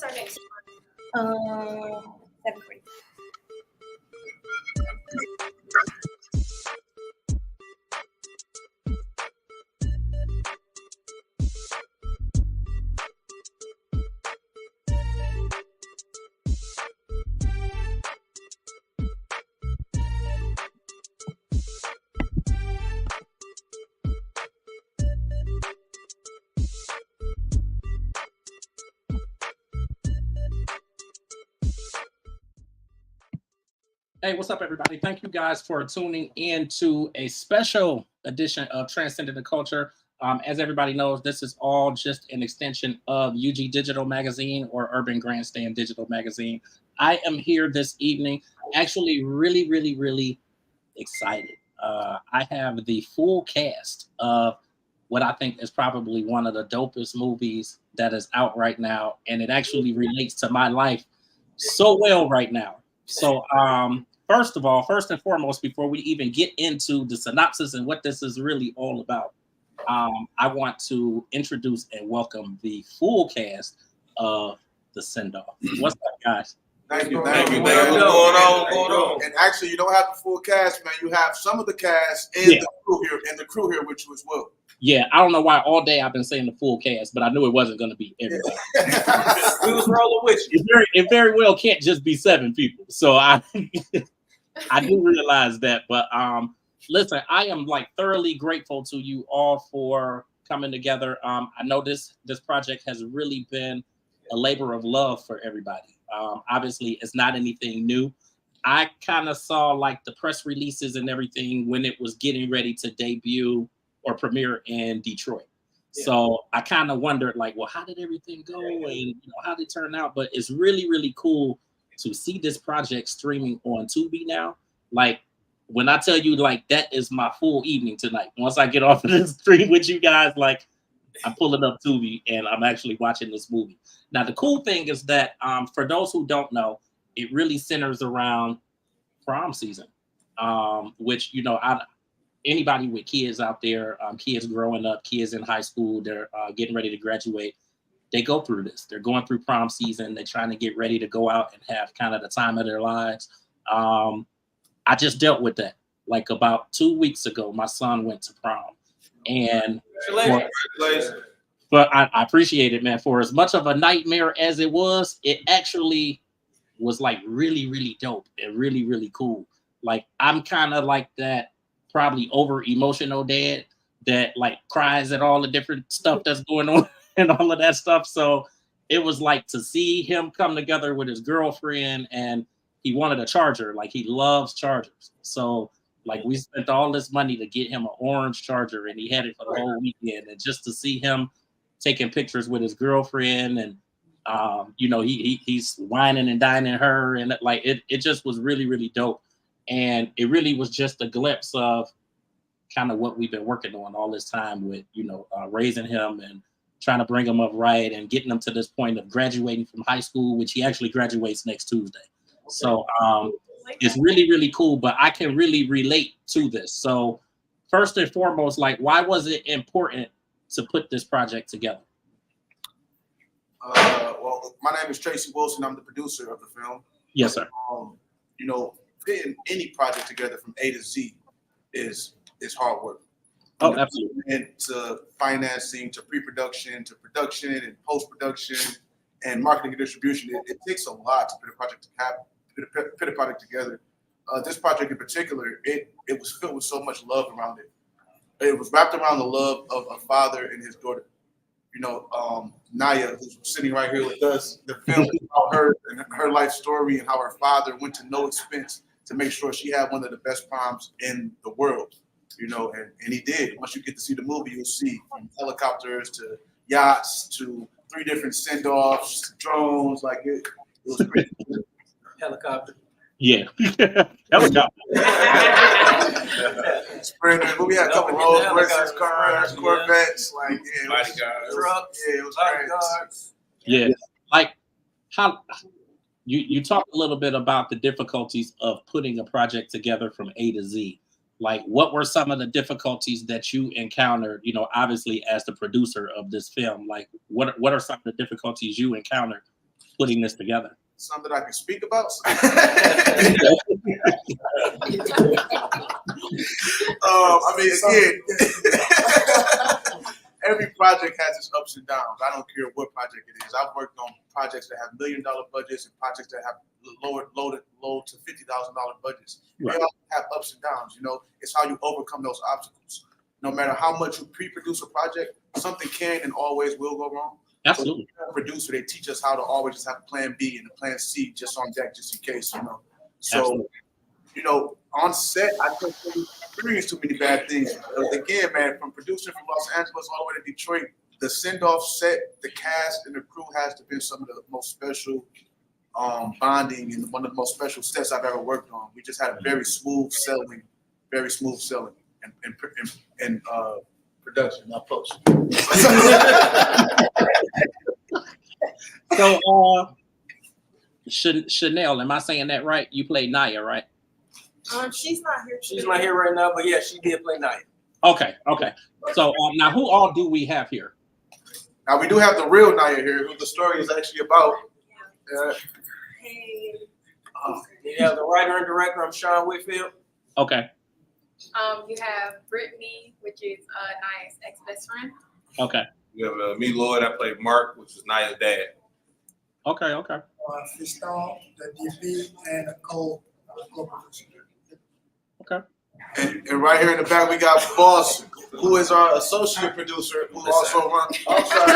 our next one? 7:40. Hey, what's up, everybody? Thank you guys for tuning in to a special edition of Transcending the Culture. As everybody knows, this is all just an extension of UG Digital Magazine or Urban Grandstand Digital Magazine. I am here this evening, actually really excited. I have the full cast of what I think is probably one of the dopest movies that is out right now, and it actually relates to my life so well right now. So, first and foremost, before we even get into the synopsis and what this is really all about, I want to introduce and welcome the full cast of The Send-Off. What's up, guys? Thank you, man. What's going on? And actually, you don't have the full cast, man. You have some of the cast and the crew here with you as well. Yeah, I don't know why all day I've been saying the full cast, but I knew it wasn't going to be everybody. We was rolling with you. It very well can't just be 7 people. So I do realize that. But listen, I am like thoroughly grateful to you all for coming together. I know this project has really been a labor of love for everybody. Obviously, it's not anything new. I kind of saw like the press releases and everything when it was getting ready to debut or premiere in Detroit. Yeah. So I kind of wondered like, well, how did everything go and how did it turn out? But it's really cool to see this project streaming on Tubi now. Like when I tell you like that is my full evening tonight. Once I get off of this stream with you guys, like I'm pulling up Tubi and I'm actually watching this movie. Now, the cool thing is that for those who don't know, it really centers around prom season, which, anybody with kids out there, kids growing up, kids in high school, they're getting ready to graduate. They go through this. They're going through prom season. They're trying to get ready to go out and have kind of the time of their lives. I just dealt with that. Like about 2 weeks ago, my son went to prom. And but I appreciate it, man. For as much of a nightmare as it was, it actually was like really dope and really cool. Like I'm kind of like that probably over emotional dad that like cries at all the different stuff that's going on and all of that stuff. So it was like to see him come together with his girlfriend, and he wanted a charger. Like he loves chargers. So like we spent all this money to get him an orange charger, and he had it for the whole weekend. And just to see him taking pictures with his girlfriend, and he's whining and dining her, and like it just was really dope. And it really was just a glimpse of kind of what we've been working on all this time with, raising him and trying to bring him up right and getting him to this point of graduating from high school, which he actually graduates next Tuesday. So it's really cool, but I can really relate to this. So first and foremost, like, why was it important to put this project together? Well, my name is Tracy Wilson. I'm the producer of the film. Yes, sir. Putting any project together from A to Z is hard work. Oh, absolutely. And to financing, to pre-production, to production and post-production and marketing and distribution, it takes a lot to put a project together. This project in particular, it was filled with so much love around it. It was wrapped around the love of a father and his daughter. Naya, who's sitting right here with us, the film is about her and her life story and how her father went to no expense to make sure she had one of the best proms in the world, and he did. Once you get to see the movie, you'll see from helicopters to yachts to 3 different send-offs, drones, like it was pretty cool. Helicopter. Yeah. Helicopter. Sprinter, but we had a couple Rolls Royces, cars, Corvettes, like trucks. Yeah, it was great. Yeah, like how you talked a little bit about the difficulties of putting a project together from A to Z. Like, what were some of the difficulties that you encountered? Obviously as the producer of this film, like what are some of the difficulties you encountered putting this together? Something I can speak about. I mean, again, every project has its ups and downs. I don't care what project it is. I've worked on projects that have $1 million budgets and projects that have low to $50,000 budgets. Right. They all have ups and downs. You know, it's how you overcome those obstacles. No matter how much you pre-produce a project, something can and always will go wrong. Absolutely. So, producer, they teach us how to always just have plan B and a plan C just on deck, just in case, you know. So, Absolutely. you know, on set, I couldn't really experience too many bad things. But again, man, from producing from Los Angeles all the way to Detroit, the send-off set, the cast, and the crew has to be some of the most special bonding and one of the most special sets I've ever worked on. We just had a very smooth selling, and production, not post. So, Chanel, am I saying that right? You played Naya, right? She's not here. She's not here right now, but yeah, she did play Naya. Okay. So now, who all do we have here? Now we do have the real Naya here, who the story is actually about. Hey. You have the writer and director. I'm Sean Whitfield. Okay. You have Brittany, which is Naya's ex-best friend. Okay. You have me, Lloyd. I played Mark, which is Naya's dad. Okay. Fiston, the DP, and Cole co-producer. Okay. And right here in the back, we got Boss, who is our associate producer, who also runs. I'm sorry.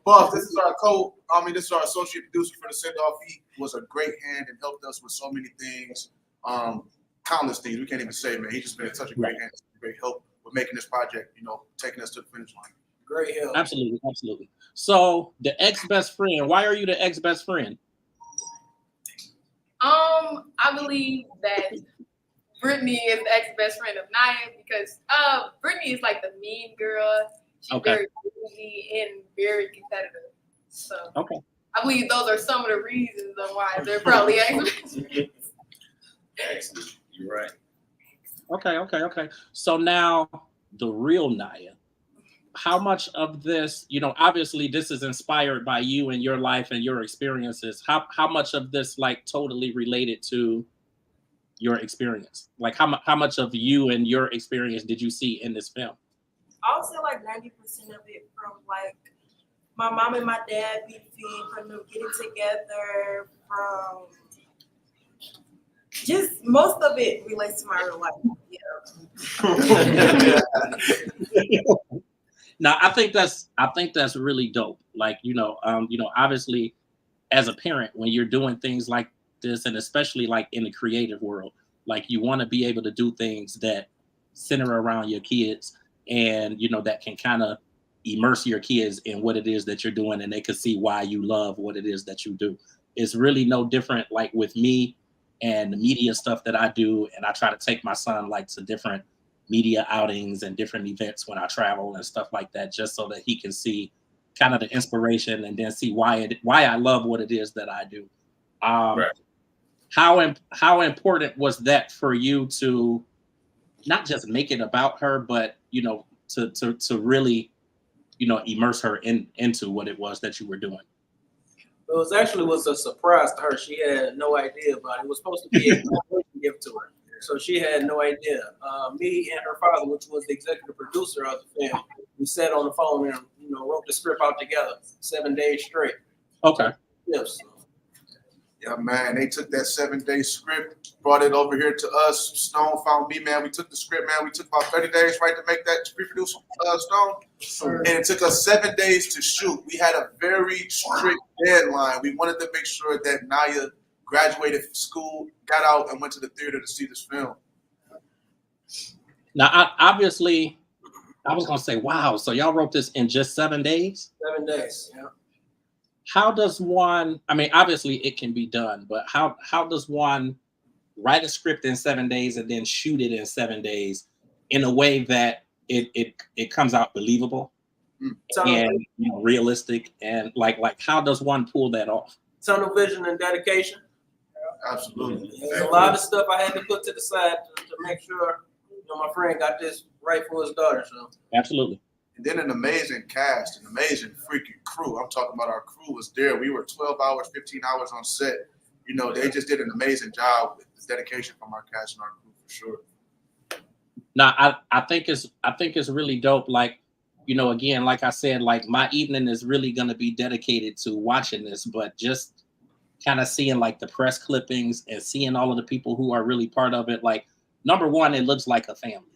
Boss, this is our this is our associate producer for the send-off. He was a great hand and helped us with so many things, countless things we can't even say, man. He's just been such a great hand, great help with making this project, you know, taking us to the finish line. Great help. Absolutely. So the ex-best friend, why are you the ex-best friend? I believe that Brittany is the ex-best friend of Naya because Brittany is like the mean girl. She's very bougie and very competitive. So I believe those are some of the reasons of why they're probably ex-best friends. Excellent. You're right. Okay. So now the real Naya. How much of this, you know, obviously this is inspired by you and your life and your experiences. How much of this like totally related to your experience? Like how much of you and your experience did you see in this film? I would say like 90% of it from like my mom and my dad beefing, from them getting together, from just most of it relates to my real life. Yeah. Now, I think that's really dope. Like, obviously, as a parent, when you're doing things like this, and especially like in the creative world, like you want to be able to do things that center around your kids, and that can kind of immerse your kids in what it is that you're doing, and they can see why you love what it is that you do. It's really no different like with me and the media stuff that I do, and I try to take my son like to different media outings and different events when I travel and stuff like that, just so that he can see kind of the inspiration and then see why I love what it is that I do. Right. How important was that for you to not just make it about her, but to really immerse her into what it was that you were doing? It was a surprise to her. She had no idea about it. It was supposed to be a gift to her. So she had no idea. Me and her father, which was the executive producer of the film, we sat on the phone and wrote the script out together 7 days straight. Okay. Yes. Yeah, man. They took that 7-day script, brought it over here to us. Stone found me, man. We took the script, man. We took about 30 days, right, to make that pre-produce Stone. Sure. And it took us 7 days to shoot. We had a very strict deadline. We wanted to make sure that Naya graduated from school, got out, and went to the theater to see this film. Now, obviously, I was going to say, wow, so y'all wrote this in just 7 days? 7 days, yeah. How does one, I mean, obviously it can be done, but how does one write a script in 7 days and then shoot it in 7 days in a way that it comes out believable and realistic, and like how does one pull that off? Tunnel vision and dedication. Absolutely. There's a lot of stuff I had to put to the side to make sure my friend got this right for his daughter. So Absolutely. And then an amazing cast, an amazing freaking crew. I'm talking about our crew was there. We were 12 hours, 15 hours on set. You know, they just did an amazing job with the dedication from our cast and our crew for sure. Now, I think it's really dope. Like, you know, again, like I said, like my evening is really gonna be dedicated to watching this, but just kind of seeing like the press clippings and seeing all of the people who are really part of it. Like, number one, it looks like a family.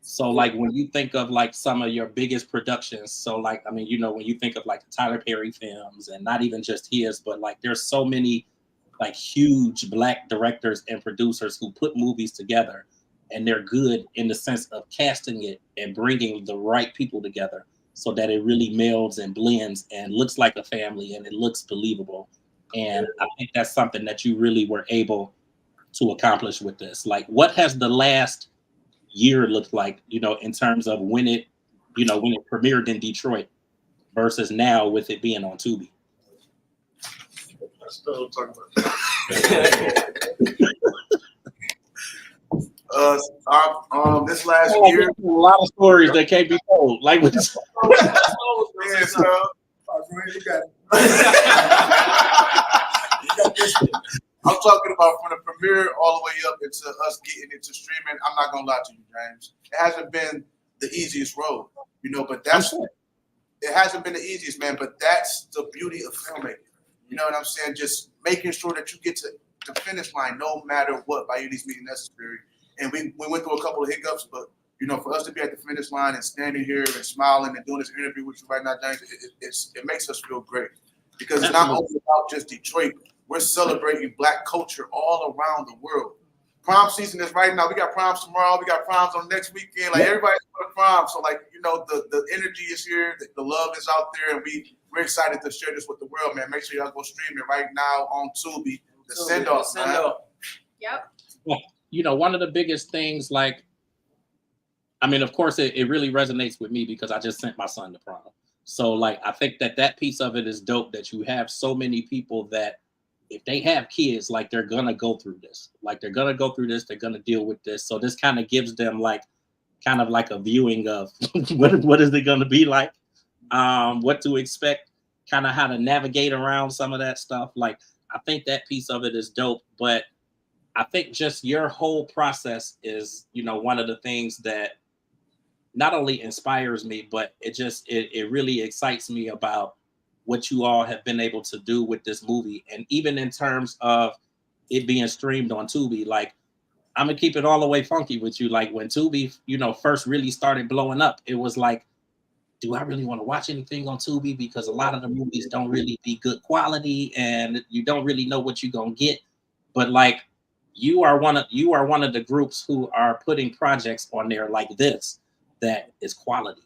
So like when you think of like some of your biggest productions, so like, I mean, you know, when you think of like the Tyler Perry films and not even just his, but like there's so many like huge Black directors and producers who put movies together, and they're good in the sense of casting it and bringing the right people together so that it really melds and blends and looks like a family and it looks believable. And I think that's something that you really were able to accomplish with this. Like, what has the last year looked like, you know, in terms of when it, you know, when it premiered in Detroit versus now with it being on Tubi? I still talking about that. This last year, a lot of stories that can't be told. Like, yeah, so, You got it. I'm talking about from the premiere all the way up into us getting into streaming. I'm not gonna lie to you, James. It hasn't been the easiest road, you know, but it hasn't been the easiest, man. But that's the beauty of filmmaking. You know what I'm saying? Just making sure that you get to the finish line no matter what by any means necessary. And we went through a couple of hiccups, but you know, for us to be at the finish line and standing here and smiling and doing this interview with you right now, James, it makes us feel great because it's not only about just Detroit. We're celebrating Black culture all around the world. Prom season is right now. We got proms tomorrow. We got proms on next weekend. Like everybody's going to prom. So like, you know, the energy is here. The love is out there. And we're excited to share this with the world, man. Make sure y'all go stream it right now on Tubi. The send-off, man. Yep. Well, you know, one of the biggest things, like, I mean, of course, it really resonates with me because I just sent my son to prom. So like, I think that piece of it is dope that you have so many people that if they have kids, like they're gonna go through this, they're gonna deal with this. So this kind of gives them like, kind of like a viewing of what is it gonna be like, what to expect, kind of how to navigate around some of that stuff. Like, I think that piece of it is dope, but I think just your whole process is, you know, one of the things that not only inspires me, but it really excites me about what you all have been able to do with this movie. And even in terms of it being streamed on Tubi, like, I'm gonna keep it all the way funky with you. Like when Tubi, you know, first really started blowing up, it was like, do I really want to watch anything on Tubi? Because a lot of the movies don't really be good quality and you don't really know what you're gonna get. But like, you are one of the groups who are putting projects on there like this that is quality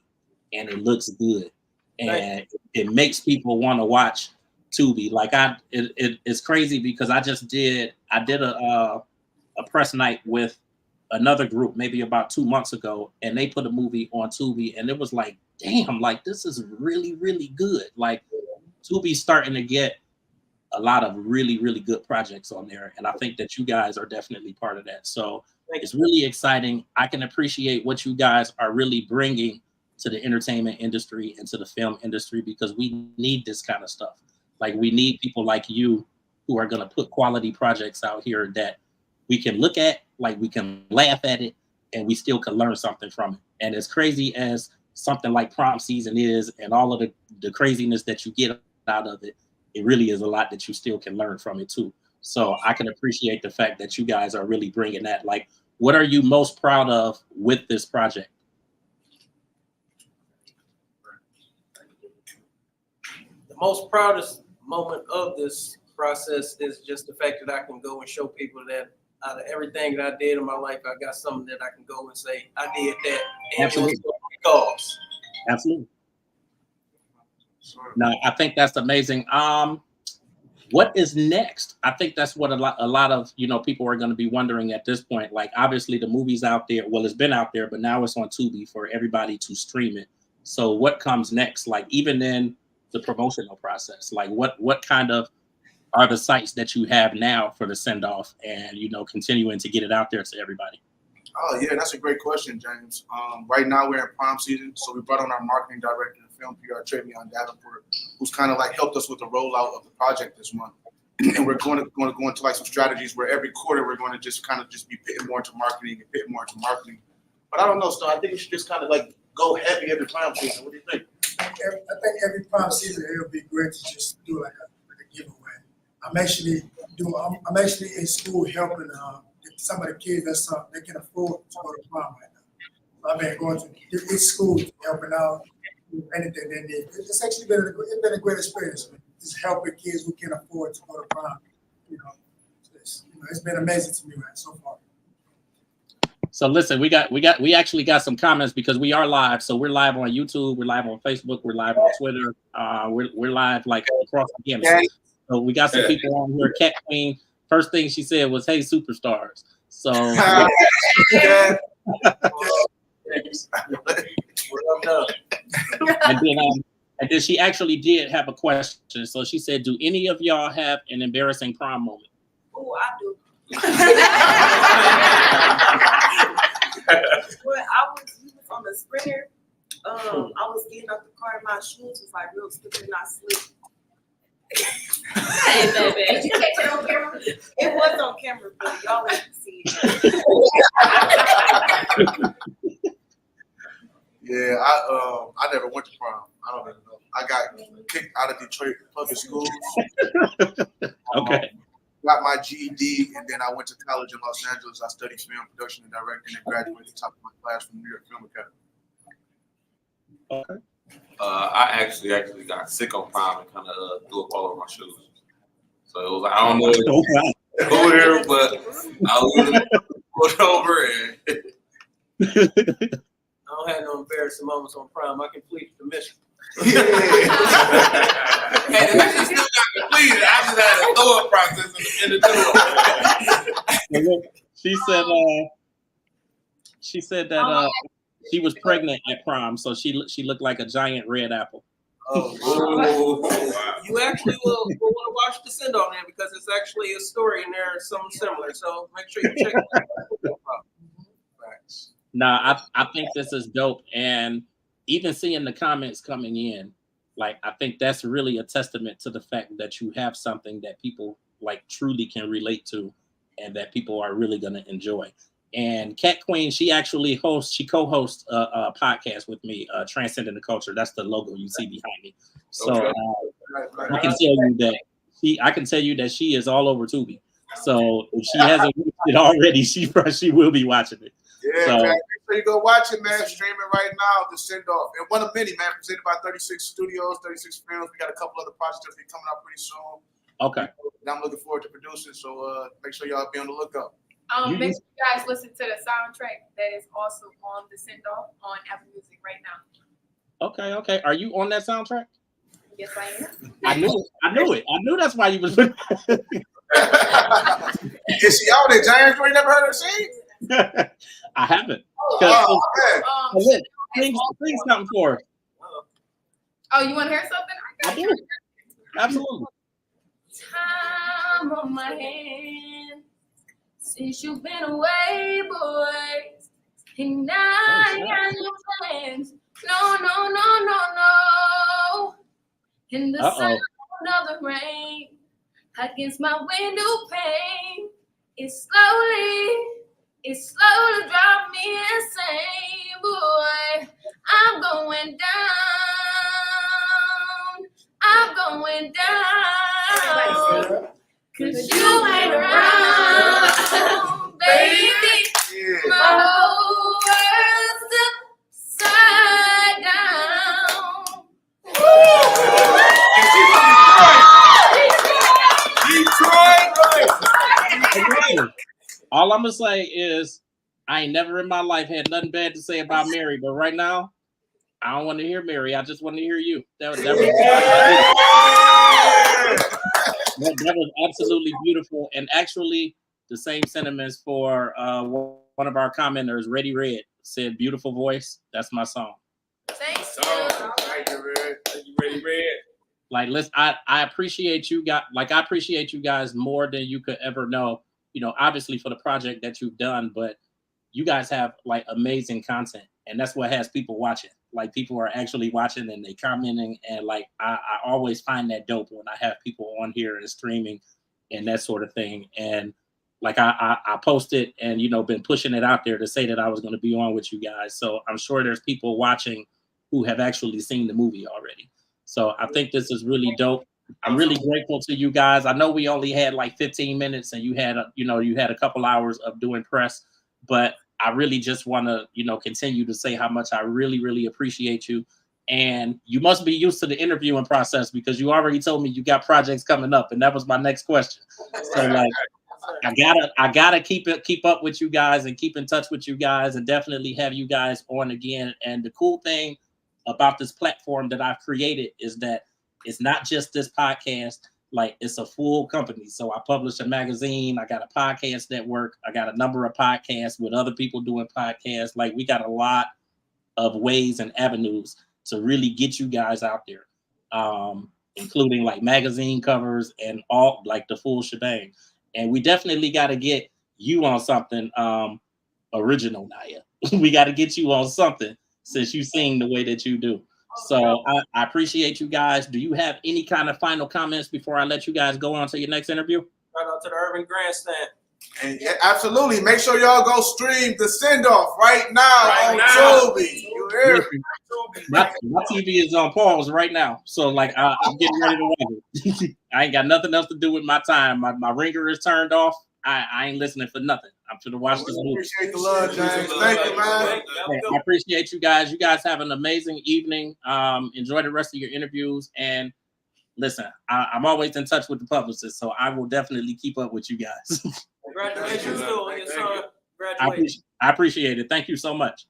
and it looks good and it makes people want to watch Tubi. Like it's crazy because I did a press night with another group maybe about 2 months ago, and they put a movie on Tubi, and it was like, damn, like this is really, really good. Like Tubi's starting to get a lot of really, really good projects on there, and I think that you guys are definitely part of that. So it's really exciting. I can appreciate what you guys are really bringing to the entertainment industry and to the film industry because we need this kind of stuff. Like we need people like you who are going to put quality projects out here that we can look at, like we can laugh at it, and we still can learn something from it. And as crazy as something like prom season is and all of the craziness that you get out of it, it really is a lot that you still can learn from it too. So I can appreciate the fact that you guys are really bringing that. Like, what are you most proud of with this project? The most proudest moment of this process is just the fact that I can go and show people that out of everything that I did in my life, I got something that I can go and say, I did that. And Absolutely. Because. Absolutely. No, I think that's amazing. What is next? I think that's what a lot of, you know, people are going to be wondering at this point. Like, obviously the movie's out there. Well, it's been out there, but now it's on Tubi for everybody to stream it. So what comes next? Like, even in the promotional process, like what kind of are the sites that you have now for the send off and, you know, continuing to get it out there to everybody? Oh yeah, that's a great question, James. Right now we're in prom season, so we brought on our marketing director and film PR, Travion Davenport, who's kind of like helped us with the rollout of the project this month. And we're going to go into like some strategies where every quarter we're going to just be pitting more into marketing and pitting more into marketing. But I don't know, so I think we should just kind of like go heavy every prom season. What do you think? I think every prom season it would be great to just do like a giveaway. I'm actually in school helping some of the kids they can afford to go to prom right now. So I've been going to each school helping out anything they need. It's actually been a great experience. Man. Just helping kids who can afford to go to prom. It's been amazing to me, man, so far. So listen, we actually got some comments because we are live. So we're live on YouTube, we're live on Facebook, we're live on Twitter, we're live like across the gamut. So we got some people on here. Cat Queen, first thing she said was, "Hey, superstars." So and then she actually did have a question. So she said, "Do any of y'all have an embarrassing prom moment?" Oh, I do. When we was on the sprinter, I was getting out the car and my shoes was like real stupid and I slipped. Hey, baby. Did you catch it on camera? It was on camera, but y'all didn't see it. Yeah, I never went to prom. I don't even know. I got kicked out of Detroit public schools. Okay. Got my GED, and then I went to college in Los Angeles. I studied film production and directing and graduated top of my class from New York Film Academy. Okay. I actually got sick on prom and kind of threw up all over my shoes. So it was like, I don't know go here, but I was put over and. I don't have no embarrassing moments on prom. I completed the mission. Hey, the mission still got completed. I just had a throw-up process in the door. She said that she was pregnant at prom, so she looked like a giant red apple. Oh, wow. You actually will want to watch the send-off there because it's actually a story in there, something similar. So make sure you check it out. Nah, I think this is dope. And even seeing the comments coming in, like, I think that's really a testament to the fact that you have something that people like truly can relate to and that people are really going to enjoy. And Cat Queen, she co-hosts a podcast with me, Transcending the Culture. That's the logo you see behind me. So I can tell you that she is all over Tubi. So if she hasn't watched it already, she will be watching it. Yeah, so, man, make sure you go watch it, man. Streaming right now, the send off. And one of many, man, presented by 36 Studios, 36 Films. We got a couple other projects that'll be coming out pretty soon. Okay. And I'm looking forward to producing, so make sure y'all be on the lookout. Make sure you guys listen to the soundtrack that is also on the send off on Apple Music right now. Okay. Are you on that soundtrack? Yes, I am. I knew it. I knew that's why you was. Is she out there, Giants? You ain't never heard her sing? I haven't. Sing something for her. Oh, you want to hear something? I do. Absolutely. Time on my hand since you've been away, boy. And I got no plans. No. In the sound of the rain against my window pane, it slowly drives me insane, boy. I'm going down, 'cause you ain't around, baby. My whole world's upside down. Detroit! All I'm gonna say is I ain't never in my life had nothing bad to say about Mary, but right now I don't want to hear Mary. I just want to hear you. That was absolutely beautiful, and actually the same sentiments for one of our commenters, Ready Red, said beautiful voice. That's my song. Thanks. Thank you, Ready Red. Like, I appreciate you guys. Like, I appreciate you guys more than you could ever know. You know, obviously for the project that you've done, but you guys have like amazing content, and that's what has people watching. Like people are actually watching and they commenting, and like I always find that dope when I have people on here and streaming and that sort of thing. And like I posted and been pushing it out there to say that I was going to be on with you guys. So I'm sure there's people watching who have actually seen the movie already. So I think this is really dope. I'm really grateful to you guys. I know we only had like 15 minutes and you had a couple hours of doing press, but I really just want to, continue to say how much I really, really appreciate you. And you must be used to the interviewing process because you already told me you got projects coming up, and that was my next question. So like, I gotta keep up with you guys and keep in touch with you guys, and definitely have you guys on again. And the cool thing about this platform that I've created is that it's not just this podcast. Like it's a full company. So I publish a magazine. I got a podcast network. I got a number of podcasts with other people doing podcasts. Like we got a lot of ways and avenues to really get you guys out there, including like magazine covers and all like the full shebang. And we definitely got to get you on something original, Naya. We got to get you on something since you sing the way that you do. So I appreciate you guys. Do you have any kind of final comments before I let you guys go on to your next interview? Right out to the Urban Grandstand. And yeah, absolutely. Make sure y'all go stream the send off right now on Tubi. You hear me? My TV is on pause right now. So like I'm getting ready to watch it. I ain't got nothing else to do with my time. My ringer is turned off. I ain't listening for nothing. I'm gonna watch this movie. Appreciate the love, James. Thank you, man. I appreciate you guys. You guys have an amazing evening. Enjoy the rest of your interviews. And listen, I'm always in touch with the publicist, so I will definitely keep up with you guys. Congratulations, too, on your son. Congratulations. I appreciate it. Thank you so much.